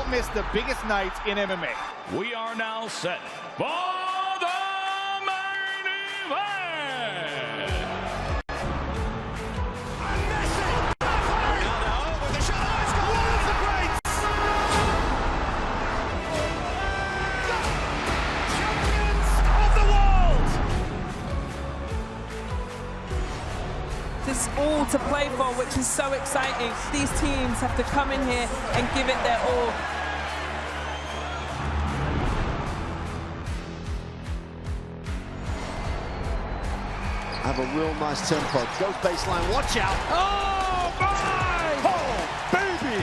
Don't miss the biggest nights in MMA. We are now set for the main event. There's all to play for, which is so exciting. These teams have to come in here and give it their all. Have a real nice tempo. Goes baseline, watch out. Oh, my! Oh, baby!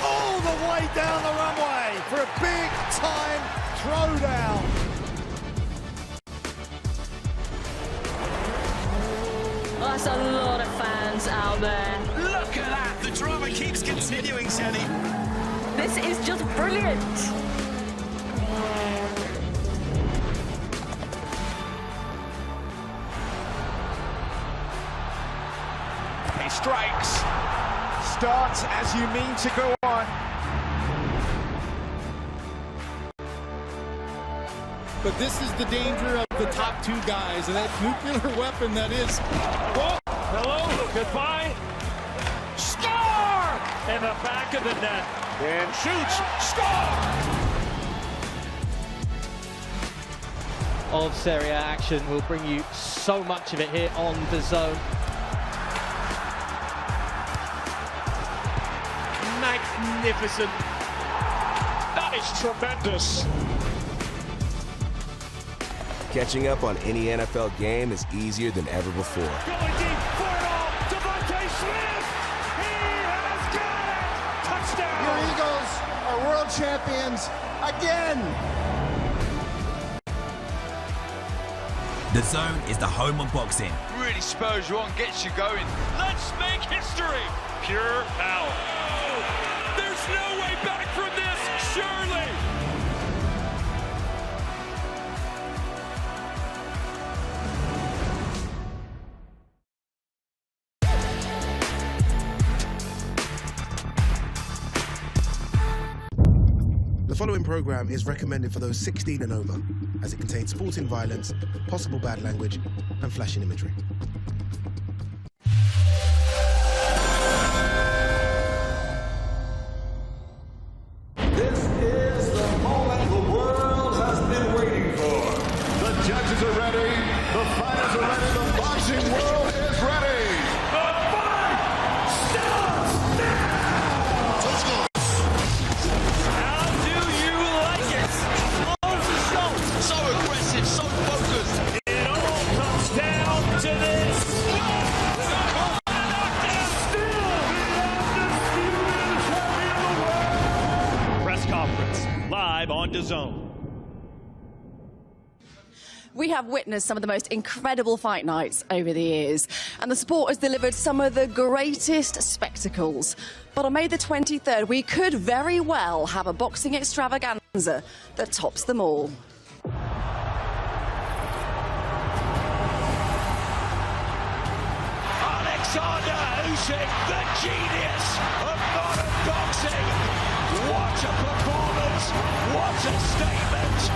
All the way down the runway for a big-time throwdown. That's a lot of fans out there. Look at that! The drama keeps continuing, Jenny. This is just brilliant. He strikes. Starts as you mean to go on. But this is the danger of the top two guys, and that nuclear weapon that is. Whoa. Hello, goodbye. Score! In the back of the net. And shoots. Score! Of Serie A action. We'll bring you so much of it here on DAZN. Magnificent. That is tremendous. Catching up on any NFL game is easier than ever before. Going deep for it all. Devontae Smith. He has got it. Touchdown. Your Eagles are world champions again. DAZN is the home of boxing. Really spurs you on, gets you going. Let's make history. Pure power. There's no way back from this, surely. The following program is recommended for those 16 and over, as it contains sporting violence, possible bad language, and flashing imagery. This is the moment the world has been waiting for. The judges are ready, the fighters are ready, the boxing world is ready. The fight starts now! Let's go. How do you like it? Off the shot. So aggressive, so focused. It all comes down to this. Press conference live on DAZN. We have witnessed some of the most incredible fight nights over the years, and the sport has delivered some of the greatest spectacles. But on May the 23rd, we could very well have a boxing extravaganza that tops them all. Oleksandr Usyk, the genius of modern boxing. What a performance! What a statement!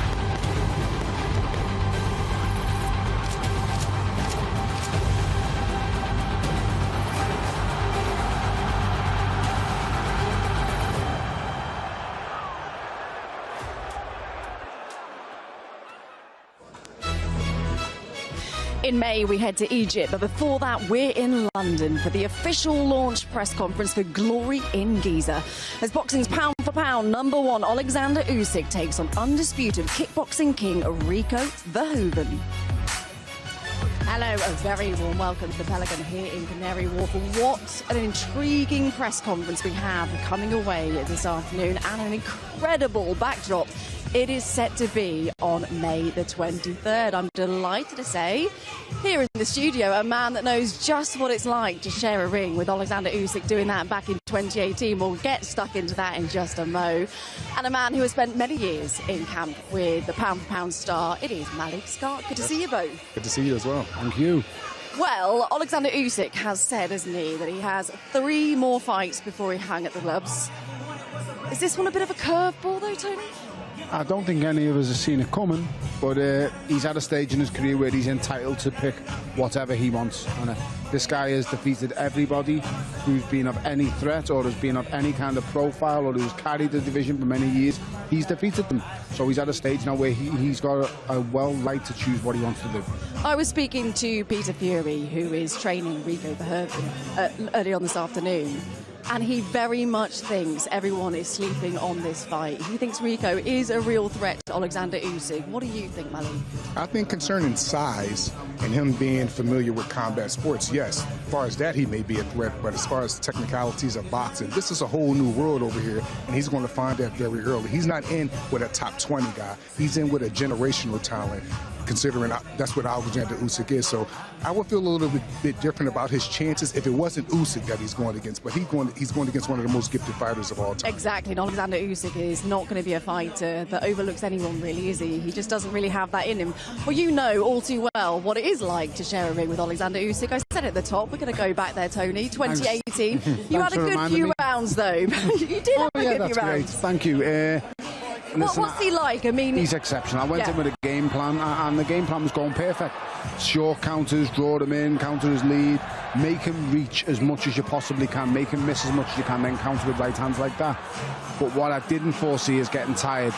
In May, we head to Egypt, but before that, we're in London for the official launch press conference for Glory in Giza. As boxing's pound-for-pound #1, Oleksandr Usyk takes on undisputed kickboxing king Rico Verhoeven. Hello, a very warm welcome to the Pelican here in Canary Wharf. What an intriguing press conference we have coming away this afternoon, and an incredible backdrop it is set to be on May the 23rd. I'm delighted to say, here in the studio, a man that knows just what it's like to share a ring with Oleksandr Usyk, doing that back in 2018. We'll get stuck into that in just a mo. And a man who has spent many years in camp with the pound-for-pound star. It is Malik Scott. Good to see you both. Good to see you as well. Thank you. Well, Oleksandr Usyk has said, hasn't he, that he has 3 more fights before he hung at the gloves. Is this one a bit of a curveball, though, Tony? I don't think any of us have seen it coming, but he's at a stage in his career where he's entitled to pick whatever he wants. And this guy has defeated everybody who's been of any threat or has been of any kind of profile or who's carried the division for many years. He's defeated them. So he's at a stage now where he's got a well right to choose what he wants to do. I was speaking to Peter Fury, who is training Rico Verhoeven early on this afternoon. And he very much thinks everyone is sleeping on this fight. He thinks Rico is a real threat to Oleksandr Usyk. What do you think, Malik? I think concerning size and him being familiar with combat sports, yes, as far as that he may be a threat, but as far as technicalities of boxing, this is a whole new world over here, and he's going to find that very early. He's not in with a top 20 guy. He's in with a generational talent, considering that's what Oleksandr Usyk is. So I would feel a little bit different about his chances if it wasn't Usyk that he's going against, but he's going against one of the most gifted fighters of all time. Exactly, and Oleksandr Usyk is not going to be a fighter that overlooks anyone, really, is he? He just doesn't really have that in him. Well, you know all too well what it is like to share a ring with Oleksandr Usyk. I said at the top, we're going to go back there, Tony, 2018. You had a good few rounds, though. You did have a good few rounds. Great. Thank you. What's he like? I mean, he's exceptional. I went in with a game plan, and the game plan was going perfect. Short counters, draw them in, counter his lead, make him reach as much as you possibly can, make him miss as much as you can, then counter with right hands like that. But what I didn't foresee is getting tired.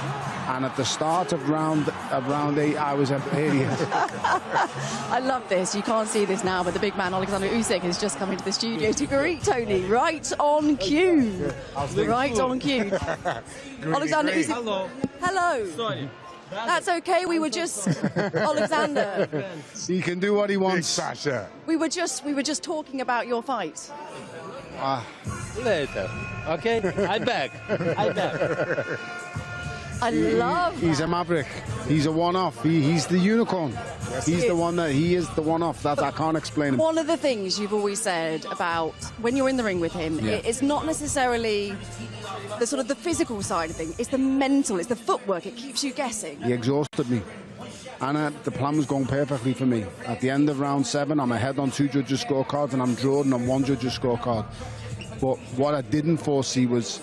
And at the start of round 8, I was hilarious. I love this. You can't see this now, but the big man Oleksandr Usyk has just come into the studio to greet Tony right on cue. Right on cue. Oleksandr Usyk. Hello. Hello. Sorry. That's okay. We were just Oleksandr. He can do what he wants. Sasha. We were just talking about your fight. Later. Okay? I'm back. I love that. He's a maverick. He's a one-off. He's the unicorn. Yes, he is the one-off. That I can't explain him. One of the things you've always said about when you're in the ring with him, it's not necessarily the sort of the physical side of things. It's the mental. It's the footwork. It keeps you guessing. He exhausted me. And the plan was going perfectly for me. At the end of round 7, I'm ahead on 2 judges' scorecards and I'm drawing on 1 judge's scorecard. But what I didn't foresee was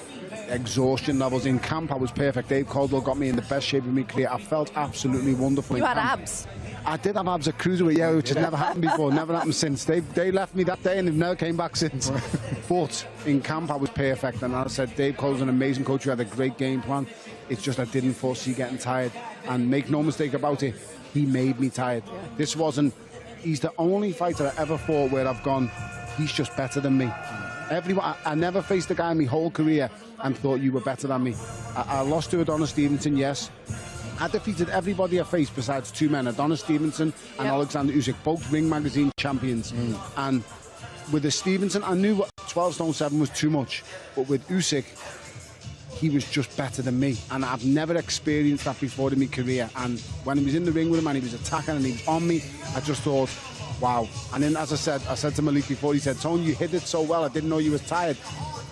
exhaustion levels. In camp, I was perfect. Dave Caldwell got me in the best shape of my career. I felt absolutely wonderful. You in had camp. abs. I did have abs at cruiserweight, which has never happened before, never happened since. They left me that day and they've never came back since. But in camp, I was perfect. And as I said, Dave Cole's an amazing coach who had a great game plan. It's just I didn't foresee getting tired. And make no mistake about it, he made me tired. This wasn't... He's the only fighter I ever fought where I've gone, he's just better than me. I never faced a guy in my whole career and thought you were better than me. I lost to Adonis Stevenson, yes. I defeated everybody I faced besides 2 men, Adonis Stevenson and Oleksandr Usyk, both Ring Magazine champions. And with the Stevenson, I knew 12 stone 7 was too much. But with Usyk, he was just better than me. And I've never experienced that before in my career. And when he was in the ring with him and he was attacking and he was on me, I just thought, wow. And then, as I said to Malik before, he said, Tony, you hit it so well, I didn't know you was tired.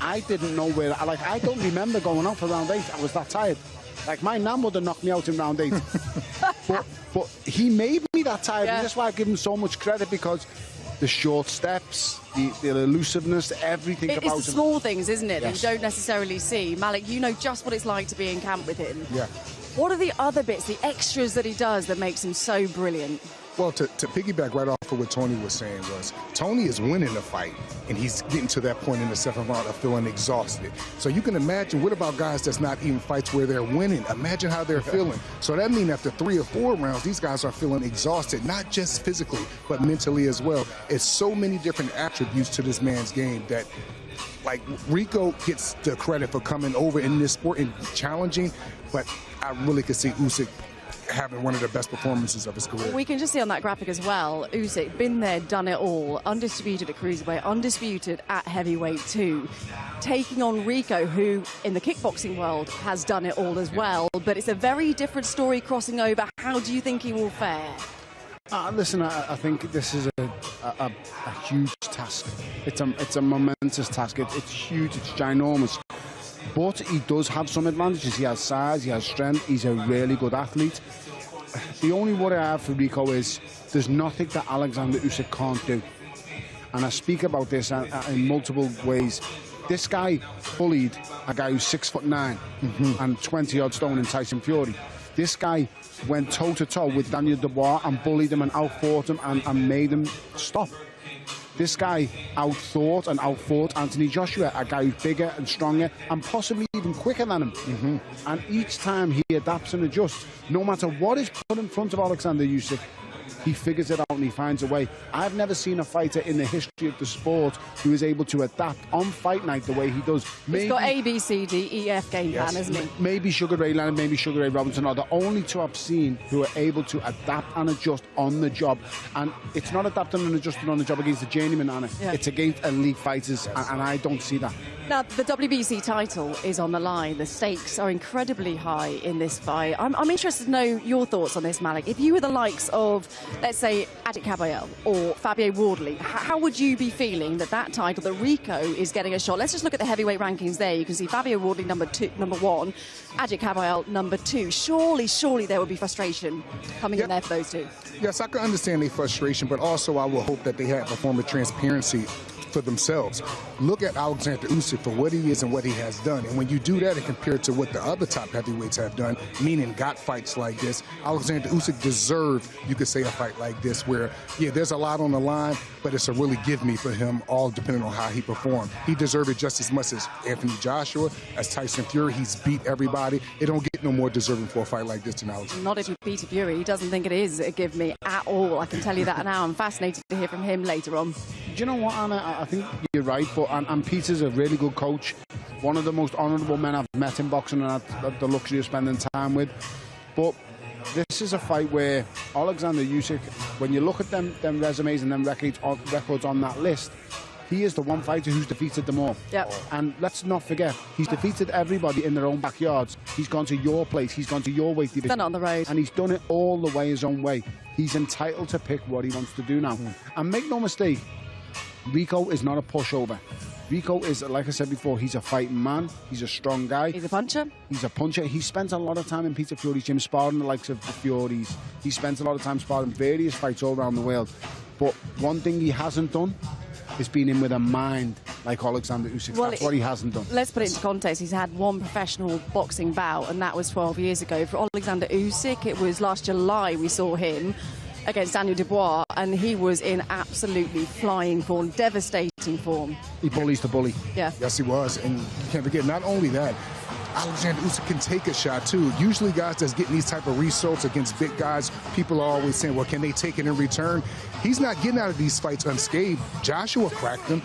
I didn't know where, I don't remember going out for round 8. I was that tired. Like, my nan would have knocked me out in round 8. but he made me that tired. And that's why I give him so much credit, because the short steps, the elusiveness, everything about him. It's the small things, isn't it, that Yes. you don't necessarily see. Malik, you know just what it's like to be in camp with him. Yeah. What are the other bits, the extras that he does that makes him so brilliant? Well, to piggyback right off of what Tony was saying was, Tony is winning the fight, and he's getting to that point in the 7th round of feeling exhausted. So you can imagine, what about guys that's not even fights where they're winning? Imagine how they're feeling. So that means after 3 or 4 rounds, these guys are feeling exhausted, not just physically, but mentally as well. It's so many different attributes to this man's game that, like, Rico gets the credit for coming over in this sport and challenging, but I really could see Usyk having one of the best performances of his career. We can just see on that graphic as well, Usyk, been there, done it all, undisputed at cruiserweight, undisputed at heavyweight too, taking on Rico, who in the kickboxing world has done it all as well, but it's a very different story crossing over. How do you think he will fare? Listen, I think this is a huge task. It's a momentous task. It's huge, it's ginormous. But he does have some advantages. He has size, he has strength, he's a really good athlete. The only worry I have for Rico is there's nothing that Oleksandr Usyk can't do. And I speak about this in multiple ways. This guy bullied a guy who's 6'9" and 20-odd stone in Tyson Fury. This guy went toe-to-toe with Daniel Dubois and bullied him and outfought him and made him stop. This guy outthought and outfought Anthony Joshua, a guy who's bigger and stronger and possibly even quicker than him. And each time he adapts and adjusts, no matter what is put in front of Oleksandr Usyk, he figures it out and he finds a way. I've never seen a fighter in the history of the sport who is able to adapt on fight night the way he does. He's got A, B, C, D, E, F game plan, isn't he? Maybe Sugar Ray Leonard, maybe Sugar Ray Robinson are the only two I've seen who are able to adapt and adjust on the job. And it's not adapting and adjusting on the job against the journeyman, Anna. Yeah. It's against elite fighters, and I don't see that. Now, the WBC title is on the line. The stakes are incredibly high in this fight. I'm interested to know your thoughts on this, Malik. If you were the likes of, let's say, Adit Kabayel or Fabio Wardley, how would you be feeling that title, that Rico is getting a shot? Let's just look at the heavyweight rankings there. You can see Fabio Wardley number 1, Adit Kabayel number 2. Surely there would be frustration coming in there for those two. Yes, I can understand their frustration, but also I will hope that they have a form of transparency for themselves. Look at Oleksandr Usyk for what he is and what he has done. And when you do that and compare it to what the other top heavyweights have done, meaning got fights like this, Oleksandr Usyk deserved, you could say, a fight like this where, yeah, there's a lot on the line, but it's a really give me for him, all depending on how he performed. He deserved it just as much as Anthony Joshua, as Tyson Fury. He's beat everybody. It don't get no more deserving for a fight like this than Oleksandr. Not if he beat Fury. He doesn't think it is a give me at all. I can tell you that now. I'm fascinated to hear from him later on. Do you know what, Anna? I think you're right, but and Peter's a really good coach. One of the most honourable men I've met in boxing and had the luxury of spending time with. But this is a fight where Oleksandr Usyk, when you look at them resumes and them records on that list, he is the one fighter who's defeated them all. Yep. And let's not forget, he's defeated everybody in their own backyards. He's gone to your place. He's gone to your weight division. Done it on the road. And he's done it all the way his own way. He's entitled to pick what he wants to do now. And make no mistake, Rico is not a pushover. Rico is, like I said before, he's a fighting man. He's a strong guy. He's a puncher. He's a puncher. He spent a lot of time in Peter Fury's gym sparring the likes of the Furies. He spent a lot of time sparring various fights all around the world. But one thing he hasn't done is been in with a mind like Oleksandr Usyk. Well, that's what he hasn't done. Let's put it into context. He's had one professional boxing bout, and that was 12 years ago. For Oleksandr Usyk, it was last July we saw him against Daniel Dubois, and he was in absolutely flying form, devastating form. He bullies the bully. Yeah. Yes, he was. And you can't forget, not only that, Oleksandr Usyk can take a shot, too. Usually guys that's getting these type of results against big guys, people are always saying, well, can they take it in return? He's not getting out of these fights unscathed. Joshua cracked him.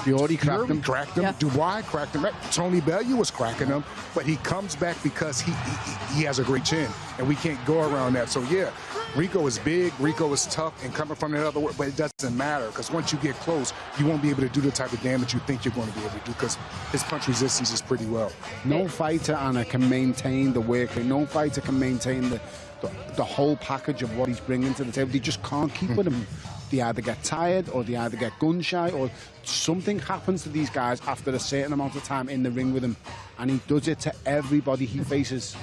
Fury cracked him. Yeah. Dubois cracked him. Tony Bellew was cracking him. But he comes back because he has a great chin. And we can't go around that. So, yeah, Rico is big, Rico is tough, and coming from the other way, but it doesn't matter because once you get close, you won't be able to do the type of damage you think you're going to be able to do because his punch resistance is pretty well. No fighter, Anna, can maintain the work rate. No fighter can maintain the whole package of what he's bringing to the table. They just can't keep with him. They either get tired or they either get gun shy or something happens to these guys after a certain amount of time in the ring with him. And he does it to everybody he faces.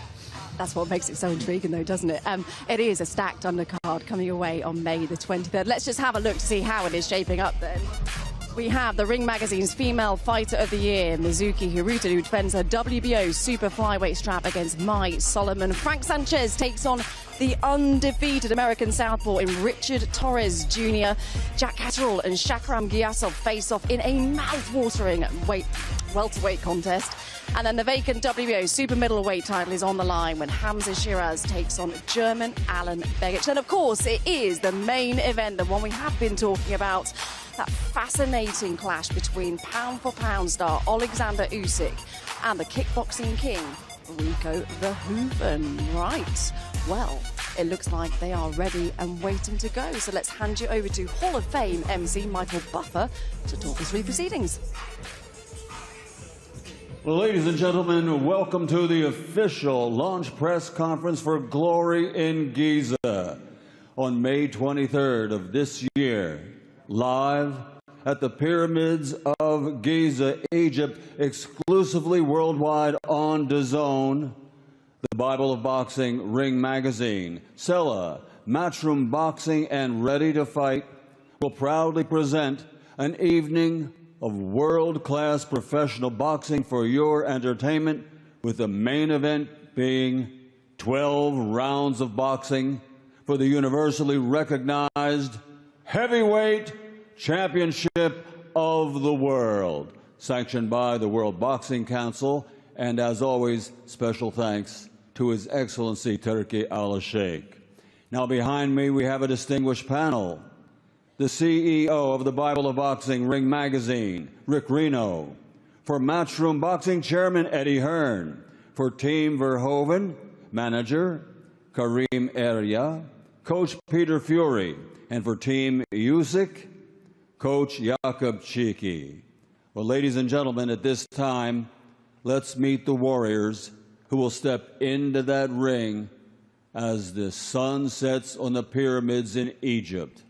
That's what makes it so intriguing, though, doesn't it? It is a stacked undercard coming away on May the 23rd. Let's just have a look to see how it is shaping up then. We have the Ring Magazine's Female Fighter of the Year, Mizuki Hiruta, who defends her WBO Super Flyweight strap against Mai Solomon. Frank Sanchez takes on the undefeated American southpaw in Richard Torres Jr. Jack Catterall and Shakram Gyasov face off in a mouth-watering welterweight contest. And then the vacant WBO super middleweight title is on the line when Hamza Shiraz takes on German Alan Begic. And of course, it is the main event, the one we have been talking about, that fascinating clash between pound-for-pound star Oleksandr Usyk and the kickboxing king, Rico Verhoeven. Right, well, it looks like they are ready and waiting to go. So let's hand you over to Hall of Fame MC Michael Buffer to talk us through proceedings. Well, ladies and gentlemen, welcome to the official launch press conference for Glory in Giza on May 23rd of this year, live at the Pyramids of Giza, Egypt, exclusively worldwide on DAZN, the Bible of Boxing, Ring Magazine, Sella, Matchroom Boxing, and Ready to Fight will proudly present an evening of world-class professional boxing for your entertainment, with the main event being 12 rounds of boxing for the universally recognized heavyweight championship of the world, sanctioned by the World Boxing Council. And as always, special thanks to His Excellency Turki Al-Sheikh. Now behind me we have a distinguished panel. The CEO of the Bible of Boxing Ring Magazine, Rick Reno. For Matchroom Boxing Chairman Eddie Hearn. For Team Verhoeven, Manager Karim Eria, Coach Peter Fury. And for Team Usyk, Coach Jakub Chiki. Well, ladies and gentlemen, at this time, let's meet the warriors who will step into that ring as the sun sets on the pyramids in Egypt.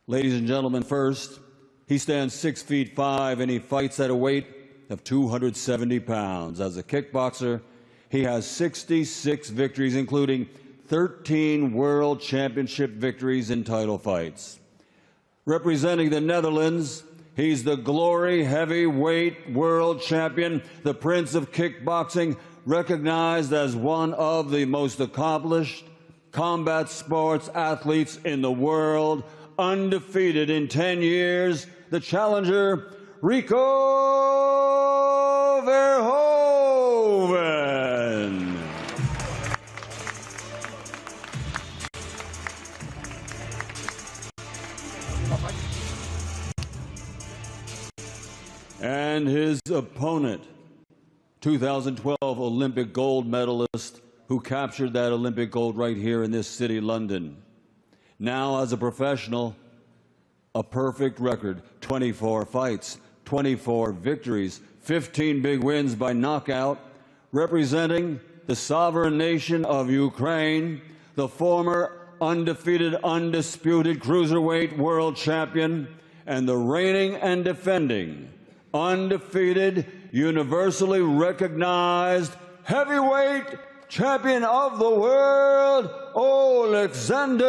Ladies and gentlemen, first, he stands 6'5" and he fights at a weight of 270 pounds. As a kickboxer, he has 66 victories, including 13 World Championship victories in title fights. Representing the Netherlands, he's the Glory Heavyweight World Champion, the Prince of Kickboxing, recognized as one of the most accomplished combat sports athletes in the world, undefeated in 10 years, the challenger, Rico Verhoeven. And his opponent, 2012 Olympic gold medalist who captured that Olympic gold right here in this city, London. Now, as a professional, a perfect record, 24 fights, 24 victories, 15 big wins by knockout, representing the sovereign nation of Ukraine, the former undefeated, undisputed cruiserweight world champion, and the reigning and defending undefeated, universally recognized heavyweight champion of the world, Oleksandr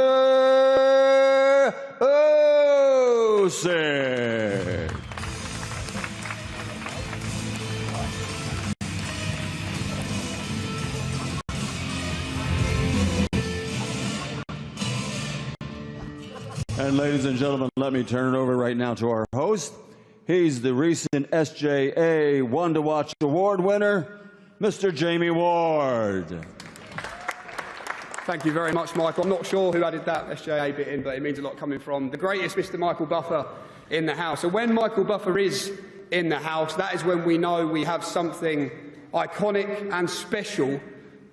Usyk. And ladies and gentlemen, let me turn it over right now to our host. He's the recent SJA One to Watch Award winner, Mr. Jamie Ward. Thank you very much, Michael. I'm not sure who added that SJA bit in, but it means a lot coming from the greatest Mr. Michael Buffer in the house. And when Michael Buffer is in the house, that is when we know we have something iconic and special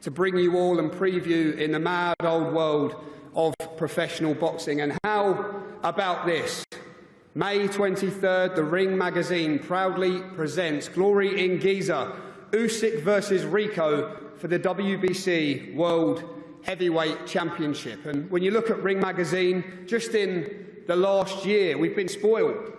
to bring you all and preview in the mad old world of professional boxing. And how about this? May 23rd, the Ring magazine proudly presents Glory in Giza, Usyk versus Rico for the WBC World Heavyweight Championship. And when you look at Ring magazine, just in the last year, we've been spoiled,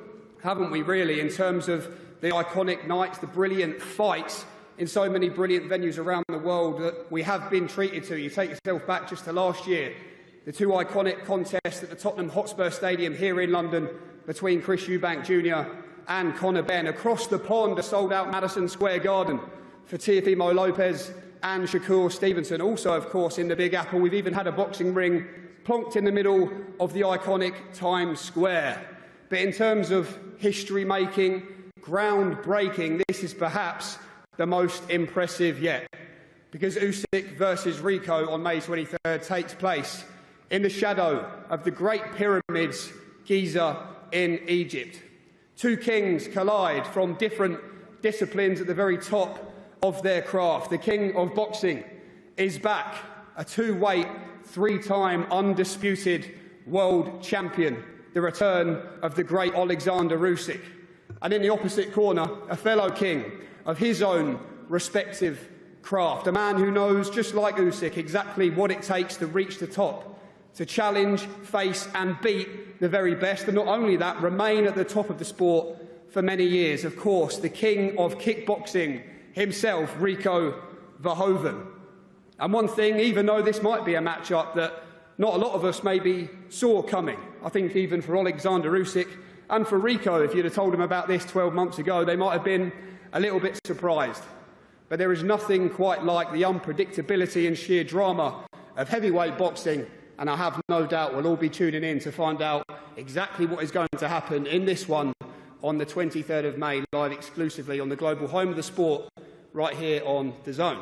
haven't we, really, in terms of the iconic nights, the brilliant fights in so many brilliant venues around the world that we have been treated to. You take yourself back just to last year, the two iconic contests at the Tottenham Hotspur Stadium here in London between Chris Eubank Jr. and Conor Benn. Across the pond, a sold-out Madison Square Garden for Teofimo Lopez and Shakur Stevenson. Also, of course, in the Big Apple, we've even had a boxing ring plonked in the middle of the iconic Times Square. But in terms of history-making, groundbreaking, this is perhaps the most impressive yet, because Usyk versus Rico on May 23rd takes place in the shadow of the Great Pyramids, Giza in Egypt. Two kings collide from different disciplines at the very top of their craft. The king of boxing is back, a two-weight, three-time undisputed world champion, the return of the great Oleksandr Usyk. And in the opposite corner, a fellow king of his own respective craft, a man who knows, just like Usyk, exactly what it takes to reach the top, to challenge, face and beat the very best, and not only that, remain at the top of the sport for many years. Of course, the king of kickboxing himself, Rico Verhoeven. And one thing, even though this might be a matchup that not a lot of us maybe saw coming, I think even for Oleksandr Usyk And for Rico, if you'd have told him about this 12 months ago, they might have been a little bit surprised. But there is nothing quite like the unpredictability and sheer drama of heavyweight boxing, and I have no doubt we'll all be tuning in to find out exactly what is going to happen in this one on the 23rd of May, live exclusively on the global home of the sport, right here on DAZN.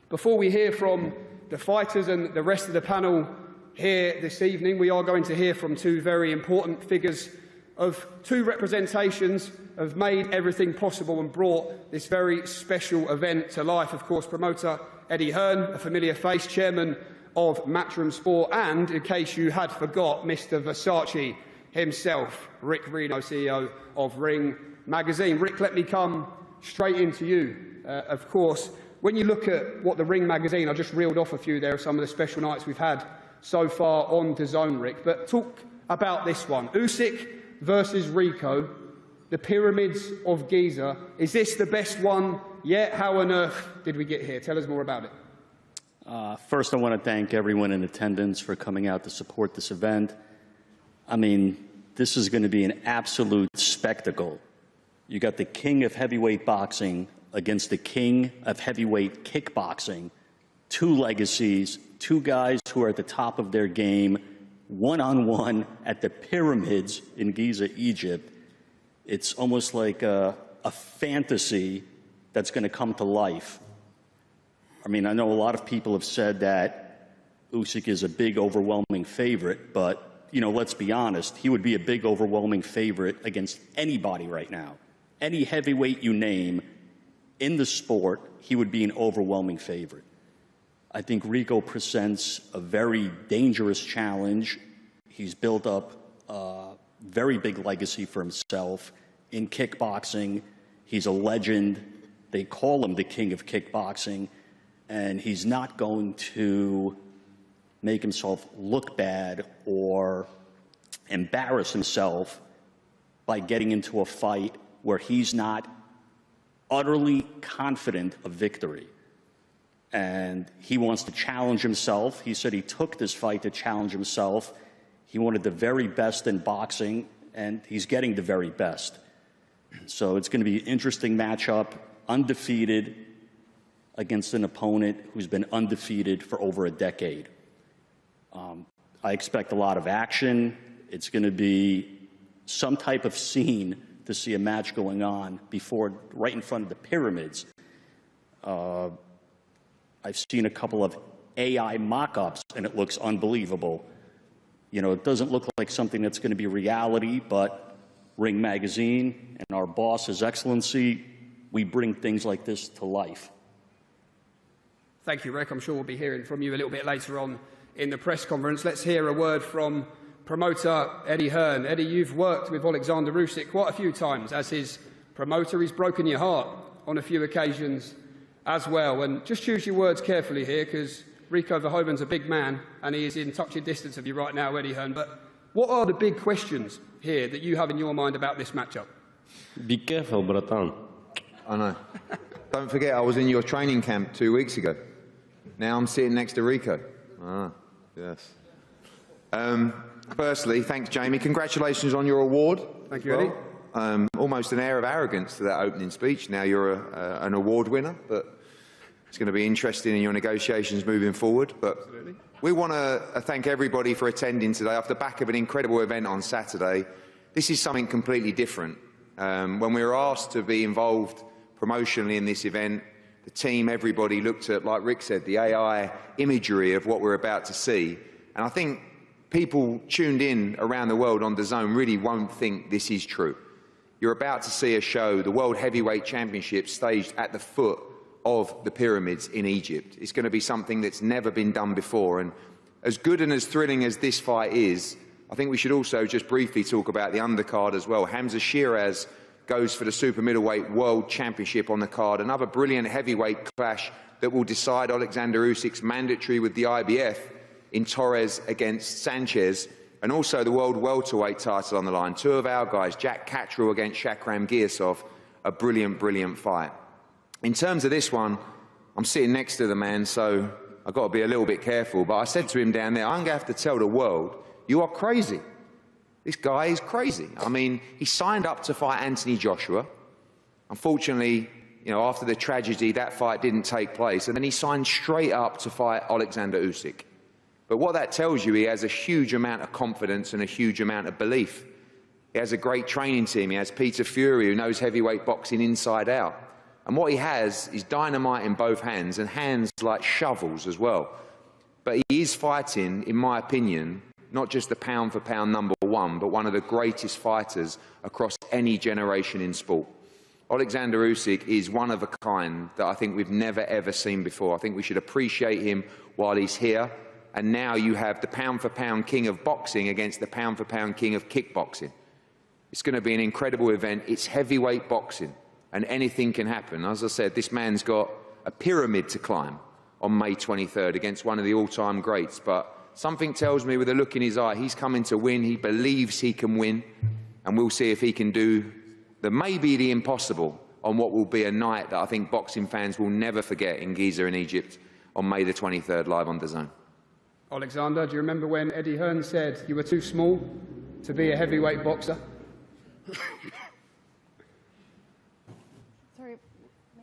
Before we hear from the fighters and the rest of the panel here this evening, we are going to hear from two very important figures of two representations have made everything possible and brought this very special event to life. Of course, promoter Eddie Hearn, a familiar face, chairman of Matchroom Sport, and, in case you had forgot, Mr. Versace himself, Rick Reno, CEO of Ring Magazine. Rick, let me come straight into you. Of course, when you look at what the Ring Magazine, I just reeled off a few there of some of the special nights we've had so far on DAZN, Rick, but talk about this one. Usyk versus Rico, the Pyramids of Giza. Is this the best one yet? How on earth did we get here? Tell us more about it. First, I want to thank everyone in attendance for coming out to support this event. I mean, this is going to be an absolute spectacle. You got the king of heavyweight boxing against the king of heavyweight kickboxing. Two legacies, two guys who are at the top of their game, one-on-one at the Pyramids in Giza, Egypt. It's almost like a fantasy that's going to come to life. I mean, I know a lot of people have said that Usyk is a big, overwhelming favorite, but, you know, let's be honest, he would be a big, overwhelming favorite against anybody right now. Any heavyweight you name in the sport, he would be an overwhelming favorite. I think Rico presents a very dangerous challenge. He's built up a very big legacy for himself in kickboxing. He's a legend. They call him the king of kickboxing, and he's not going to make himself look bad or embarrass himself by getting into a fight where he's not utterly confident of victory. And he wants to challenge himself. He said he took this fight to challenge himself. He wanted the very best in boxing, and he's getting the very best. So it's going to be an interesting matchup, undefeated against an opponent who's been undefeated for over a decade. I expect a lot of action. It's going to be some type of scene to see a match going on before, right in front of the Pyramids. I've seen a couple of AI mock-ups, and it looks unbelievable. You know, it doesn't look like something that's going to be reality, but Ring Magazine and our boss, His Excellency, we bring things like this to life. Thank you, Rick. I'm sure we'll be hearing from you a little bit later on in the press conference. Let's hear a word from promoter Eddie Hearn. Eddie, you've worked with Oleksandr Usyk quite a few times as his promoter. He's broken your heart on a few occasions as well. And just choose your words carefully here, because Rico Verhoeven's a big man and he is in touching distance of you right now, Eddie Hearn. But what are the big questions here that you have in your mind about this matchup? Be careful, bratan. I know. Don't forget, I was in your training camp 2 weeks ago. Now I'm sitting next to Rico. Ah, yes. Firstly, thanks, Jamie. Congratulations on your award. Thank you, Eddie. Almost an air of arrogance to that opening speech. Now you're an award winner, but it's going to be interesting in your negotiations moving forward. But absolutely. We want to thank everybody for attending today. Off the back of an incredible event on Saturday, this is something completely different. When we were asked to be involved promotionally in this event, the team, everybody looked at, like Rick said, the AI imagery of what we're about to see. And I think people tuned in around the world on DAZN really won't think this is true. You're about to see a show, the World Heavyweight Championship, staged at the foot of the Pyramids in Egypt. It's going to be something that's never been done before. And as good and as thrilling as this fight is, I think we should also just briefly talk about the undercard as well. Hamza Shiraz goes for the super middleweight world championship on the card. Another brilliant heavyweight clash that will decide Oleksandr Usyk's mandatory with the IBF in Torres against Sanchez, and also the world welterweight title on the line. Two of our guys, Jack Catterall against Shakram Giasov, a brilliant, brilliant fight. In terms of this one, I'm sitting next to the man, so I've got to be a little bit careful, but I said to him down there, I'm going to have to tell the world, you are crazy. This guy is crazy. I mean, he signed up to fight Anthony Joshua. Unfortunately, after the tragedy, that fight didn't take place. And then he signed straight up to fight Oleksandr Usyk. But what that tells you, he has a huge amount of confidence and a huge amount of belief. He has a great training team. He has Peter Fury, who knows heavyweight boxing inside out. And what he has is dynamite in both hands, and hands like shovels as well. But he is fighting, in my opinion, not just the pound-for-pound #1, but one of the greatest fighters across any generation in sport. Oleksandr Usyk is one of a kind that I think we've never, ever seen before. I think we should appreciate him while he's here. And now you have the pound-for-pound king of boxing against the pound-for-pound king of kickboxing. It's going to be an incredible event. It's heavyweight boxing, and anything can happen. As I said, this man's got a pyramid to climb on May 23rd against one of the all-time greats. But something tells me with a look in his eye, he's coming to win. He believes he can win, and we'll see if he can do maybe the impossible on what will be a night that I think boxing fans will never forget in Giza in Egypt on May the 23rd, live on DAZN. Oleksandr, do you remember when Eddie Hearn said you were too small to be a heavyweight boxer? Sorry. Do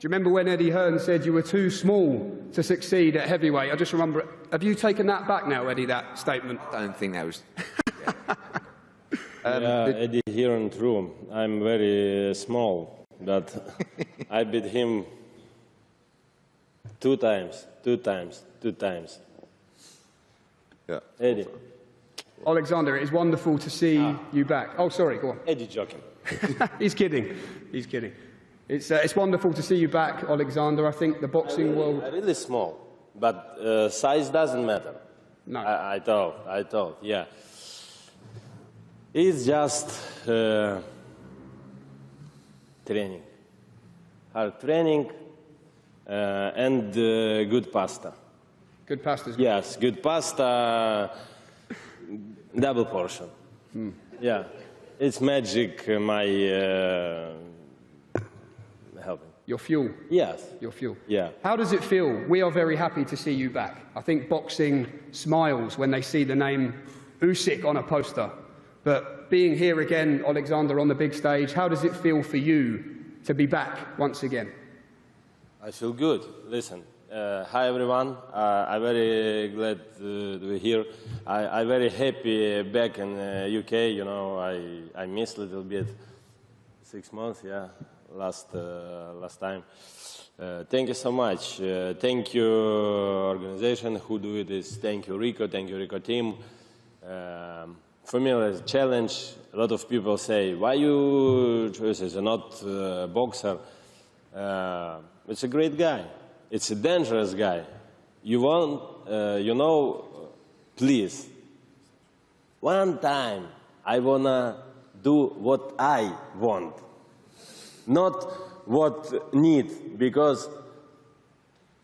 you remember when Eddie Hearn said you were too small to succeed at heavyweight? I just remember, have you taken that back now, Eddie, that statement? I don't think that was... Eddie Hearn, true. I'm very small, but I beat him two times. Yeah. Eddie. Oleksandr, it is wonderful to see you back. Oh, sorry, go on. Eddie joking. He's kidding. He's kidding. It's wonderful to see you back, Oleksandr. I think the boxing world... I'm really small, but size doesn't matter. No. I thought, yeah. It's just training. Hard training and good pasta. Good pasta's good. Yes, good pasta, double portion. Yeah, it's magic, my helping. Your fuel. Yes. Your fuel. Yeah. How does it feel? We are very happy to see you back. I think boxing smiles when they see the name Usyk on a poster. But being here again, Oleksandr, on the big stage, how does it feel for you to be back once again? I feel good. Listen, hi everyone. I'm very glad to be here. I'm very happy back in UK. You know, I missed a little bit. 6 months, yeah, last time. Thank you so much. Thank you, organization who do this. Thank you, Rico. Thank you, Rico team. For me, it's a challenge. A lot of people say, why you choose as a not boxer? It's a great guy. It's a dangerous guy. You want, you know, please, one time I wanna do what I want, not what need, because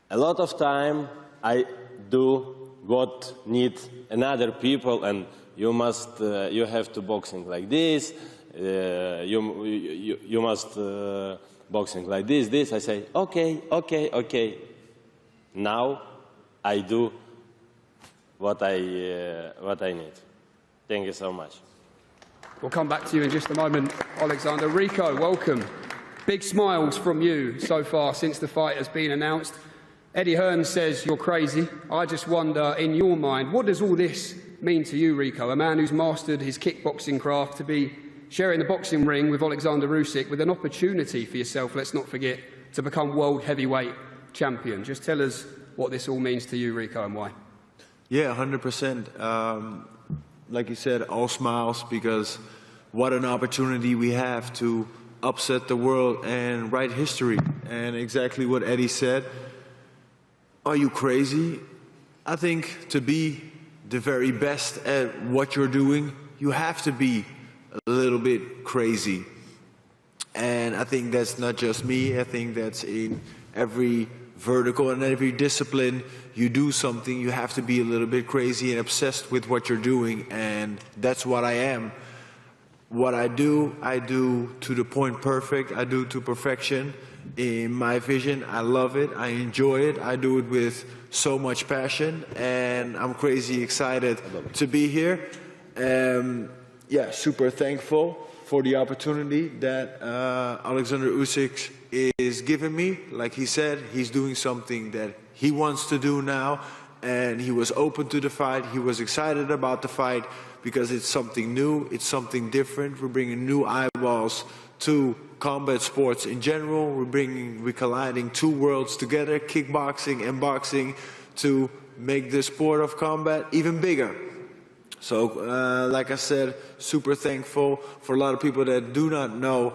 a lot of time I do what need another people, and you must, you have to boxing like this, you must boxing like this. I say, okay. Now I do what I need. Thank you so much. We'll come back to you in just a moment, Oleksandr. Rico, welcome. Big smiles from you so far since the fight has been announced. Eddie Hearn says you're crazy. I just wonder, in your mind, what does all this mean to you, Rico, a man who's mastered his kickboxing craft, to be sharing the boxing ring with Oleksandr Usyk, with an opportunity for yourself, let's not forget, to become world heavyweight champion? Just tell us what this all means to you, Rico, and why. Yeah, 100%. Like you said, all smiles, because what an opportunity we have to upset the world and write history. And exactly what Eddie said. Are you crazy? I think to be the very best at what you're doing, you have to be a little bit crazy. And I think that's not just me. I think that's in every vertical and every discipline. You do something, you have to be a little bit crazy and obsessed with what you're doing, and that's what I am. What I do to the point perfect. I do to perfection. In my vision, I love it, I enjoy it, I do it with so much passion, and I'm crazy excited to be here. yeah, super thankful for the opportunity that Oleksandr Usyk is giving me. Like he said, he's doing something that he wants to do now, and he was open to the fight. He was excited about the fight because it's something new, it's something different. We're bringing new eyeballs to combat sports in general. We're colliding two worlds together, kickboxing and boxing, to make the sport of combat even bigger. So, like I said, super thankful. For a lot of people that do not know,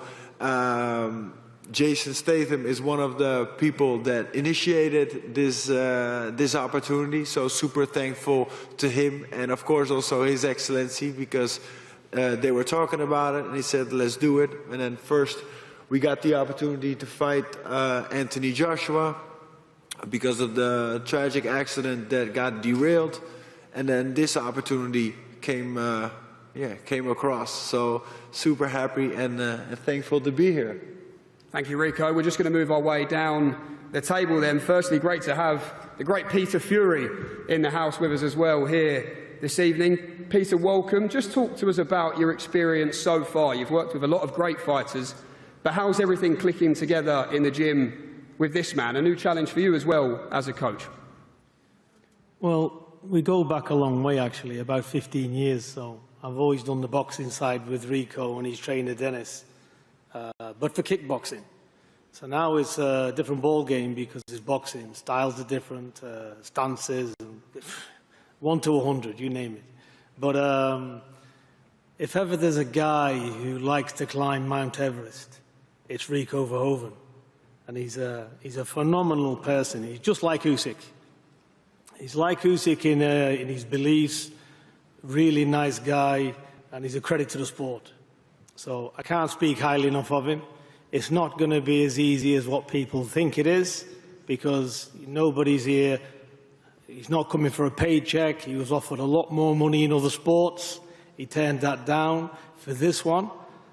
Jason Statham is one of the people that initiated this opportunity. So super thankful to him, and of course also His Excellency, because they were talking about it and he said, let's do it. And then first we got the opportunity to fight Anthony Joshua because of the tragic accident that got derailed. And then this opportunity came across. So super happy and thankful to be here. Thank you, Rico. We're just going to move our way down the table then. Firstly, great to have the great Peter Fury in the house with us as well here this evening. Peter, welcome. Just talk to us about your experience so far. You've worked with a lot of great fighters, but how's everything clicking together in the gym with this man? A new challenge for you as well as a coach. Well, we go back a long way, actually, about 15 years. So I've always done the boxing side with Rico and his trainer, Dennis. But for kickboxing. So now it's a different ball game because it's boxing. Styles are different, stances, 1 to 100, you name it. But if ever there's a guy who likes to climb Mount Everest, it's Rico Verhoeven. And he's a phenomenal person. He's just like Usyk. He's like Usyk in his beliefs, really nice guy, and he's a credit to the sport. So I can't speak highly enough of him. It's not going to be as easy as what people think it is, because nobody's here. He's not coming for a paycheck. He was offered a lot more money in other sports. He turned that down for this one.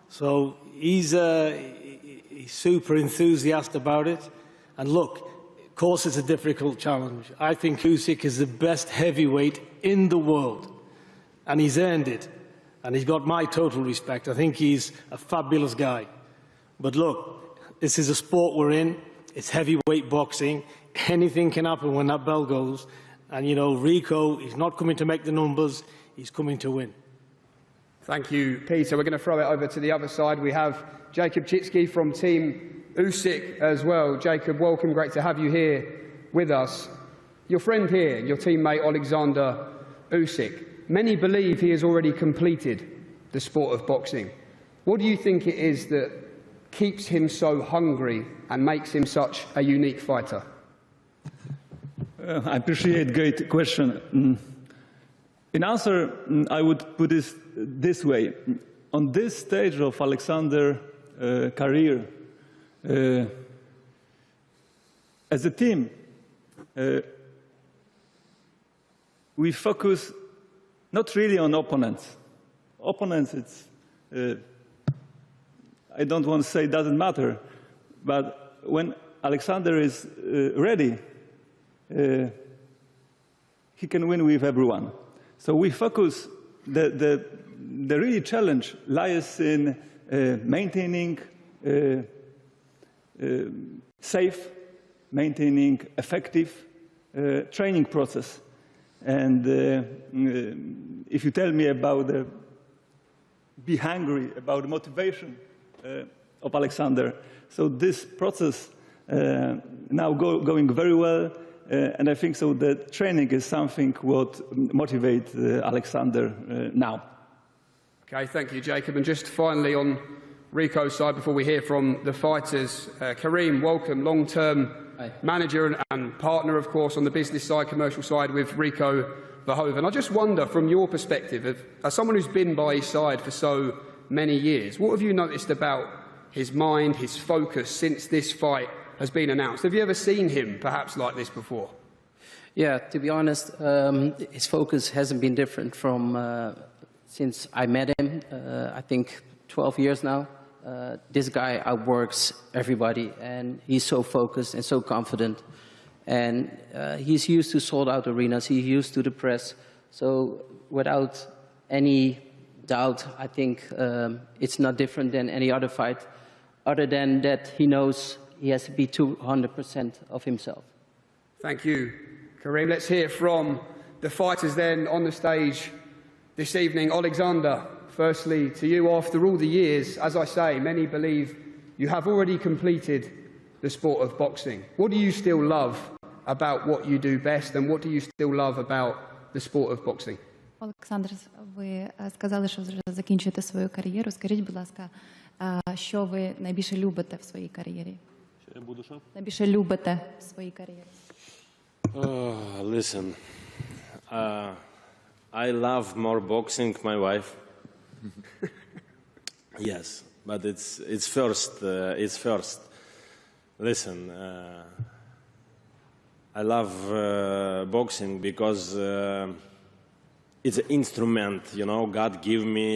So he's super enthusiastic about it. And look, of course it's a difficult challenge. I think Usyk is the best heavyweight in the world, and he's earned it. And he's got my total respect. I think he's a fabulous guy. But look, this is a sport we're in. It's heavyweight boxing. Anything can happen when that bell goes. And, you know, Rico, he's not coming to make the numbers. He's coming to win. Thank you, Peter. We're going to throw it over to the other side. We have Jacob Chitsky from Team Usyk as well. Jacob, welcome. Great to have you here with us. Your friend here, your teammate Oleksandr Usyk, many believe he has already completed the sport of boxing. What do you think it is that keeps him so hungry and makes him such a unique fighter? I appreciate great question. In answer, I would put it this way. On this stage of Alexander's career, as a team, we focus not really on opponents. Opponents, I don't want to say it doesn't matter, but when Oleksandr is ready, he can win with everyone. So we focus, the really challenge lies in maintaining safe, maintaining effective training process. And if you tell me about be hungry, about the motivation of Oleksandr, so this process now going very well, and I think so that training is something what motivates Oleksandr now. Okay, thank you, Jacob. And just finally on Rico's side, before we hear from the fighters, Kareem, welcome, long-term manager and partner, of course, on the business side, commercial side with Rico Verhoeven. I just wonder, from your perspective, as someone who's been by his side for so many years, what have you noticed about his mind, his focus, since this fight has been announced? Have you ever seen him perhaps like this before? Yeah, to be honest, his focus hasn't been different from since I met him, I think 12 years now. This guy outworks everybody, and he's so focused and so confident. And he's used to sold-out arenas, he's used to the press. So without any doubt. I think it's not different than any other fight, other than that he knows he has to be 200% of himself. Thank you, Karim. Let's hear from the fighters then on the stage this evening. Oleksandr, firstly to you, after all the years, as I say, many believe you have already completed the sport of boxing. What do you still love about what you do best, and what do you still love about the sport of boxing? Олександр, ви сказали, що вже закінчуєте свою кар'єру. Скажіть, будь ласка, що ви найбільше любите в своїй кар'єрі? Що я буду що? Найбільше любите в своїй кар'єрі? Listen, I love more boxing, my wife. Yes, but it's first. Listen, I love boxing because it's an instrument, you know. God gave me